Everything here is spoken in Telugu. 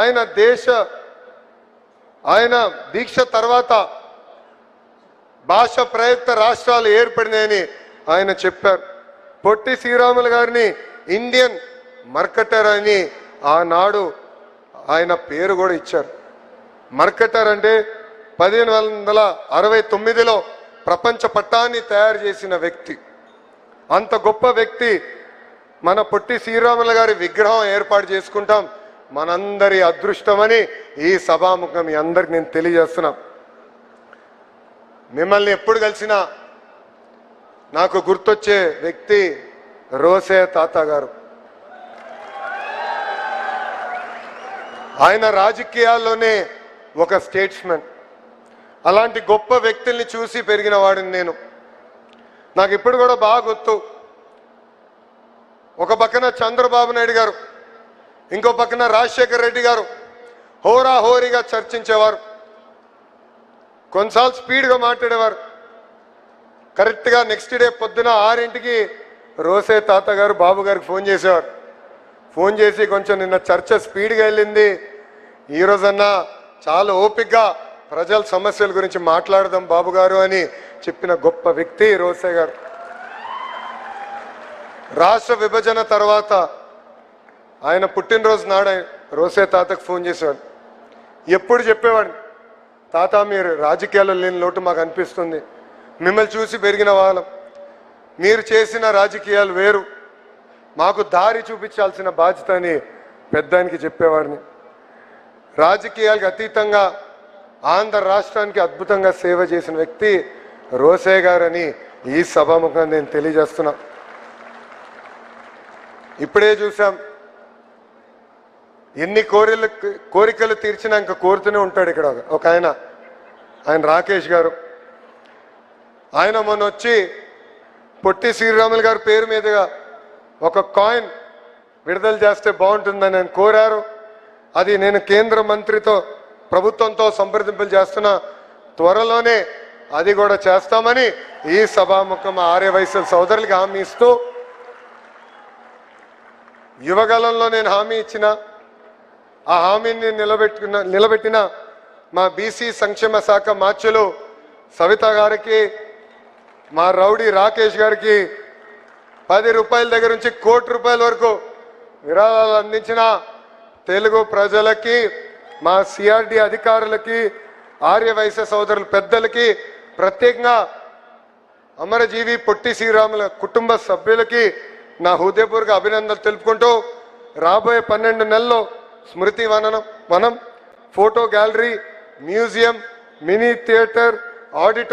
ఆయన దీక్ష తర్వాత భాష ప్రయుక్త రాష్ట్రాలు ఏర్పడినాయని ఆయన చెప్పారు. పొట్టి శ్రీరాములు గారిని ఇండియన్ మర్కటర్ అని ఆనాడు ఆయన పేరు కూడా ఇచ్చారు. మర్కటర్ అంటే 1569లో ప్రపంచ పట్టాన్ని తయారు చేసిన వ్యక్తి. అంత గొప్ప వ్యక్తి మన పొట్టి శ్రీరాములు గారి విగ్రహం ఏర్పాటు చేసుకుంటాం. మనందరి అదృష్టమని ఈ సభాముఖం మీ అందరికి నేను తెలియజేస్తున్నా. మిమ్మల్ని ఎప్పుడు కలిసినా నాకు గుర్తొచ్చే వ్యక్తి రోసే తాత గారు. ఆయన రాజకీయాల్లోనే ఒక స్టేట్స్మెన్. అలాంటి గొప్ప వ్యక్తుల్ని చూసి పెరిగిన వాడిని నేను. నాకు ఇప్పుడు కూడా బాగా గుర్తు. ఒక పక్కన చంద్రబాబు నాయుడు గారు, ఇంకో పక్కన రాజశేఖర్ రెడ్డి గారు హోరాహోరీగా చర్చించేవారు. కొన్నిసార్లు స్పీడ్గా మాట్లాడేవారు. కరెక్ట్గా నెక్స్ట్ డే పొద్దున 6ంటికి రోసే తాత గారు బాబు గారికి ఫోన్ చేసేవారు. ఫోన్ చేసి కొంచెం నిన్న చర్చ స్పీడ్గా వెళ్ళింది, ఈరోజన్నా చాలా ఓపికగా ప్రజల సమస్యల గురించి మాట్లాడదాం బాబు గారు అని చెప్పిన గొప్ప వ్యక్తి రోసే గారు. రాష్ట్ర విభజన తర్వాత ఆయన పుట్టినరోజు నాడు రోసే తాతకు ఫోన్ చేసేవాడు. ఎప్పుడు చెప్పేవాడు, తాత మీరు రాజకీయాల్లో లేని లోటు మాకు అనిపిస్తుంది, మిమ్మల్ని చూసి పెరిగిన వాళ్ళం, మీరు చేసిన రాజకీయాలు వేరు, మాకు దారి చూపించాల్సిన బాధ్యత అని పెద్దానికి చెప్పేవాడిని. రాజకీయాలకు అతీతంగా ఆంధ్ర రాష్ట్రానికి అద్భుతంగా సేవ చేసిన వ్యక్తి రోసే గారని ఈ సభాముఖంగా నేను తెలియజేస్తున్నా. ఇప్పుడే చూసాం, ఎన్ని కోరికలు తీర్చినా ఇంకా కోరుతూనే ఉంటాడు. ఇక్కడ ఒక ఆయన రాకేష్ గారు, ఆయన మొన్న వచ్చి పొట్టి శ్రీరాములు గారి పేరు మీదుగా ఒక కాయిన్ విడుదల చేస్తే బాగుంటుందని ఆయన కోరారు. అది నేను కేంద్ర మంత్రితో ప్రభుత్వంతో సంప్రదింపులు చేస్తున్నా, త్వరలోనే అది కూడా చేస్తామని ఈ సభాముఖం ఆర్యవైశ్య సోదరులకి హామీ ఇస్తూ, యువగలంలో నేను హామీ ఇచ్చిన ఆ హామీని నిలబెట్టిన మా బీసీ సంక్షేమ శాఖ మార్చులు సవిత గారికి, మా రౌడీ రాకేష్ గారికి 10 రూపాయల దగ్గర నుంచి ₹1 కోటి వరకు విరాళాలు అందించిన తెలుగు ప్రజలకి, మా సిఆర్డి అధికారులకి, ఆర్యవైశ్య సోదరుల పెద్దలకి, ప్రత్యేకంగా అమరజీవి పొట్టి శ్రీరాముల కుటుంబ సభ్యులకి నా హృదయపూర్వక అభినందనలు తెలుపుకుంటూ, రాబోయే 12 నెలల్లో స్మృతి వనం, photo gallery, museum, mini theatre, auditorium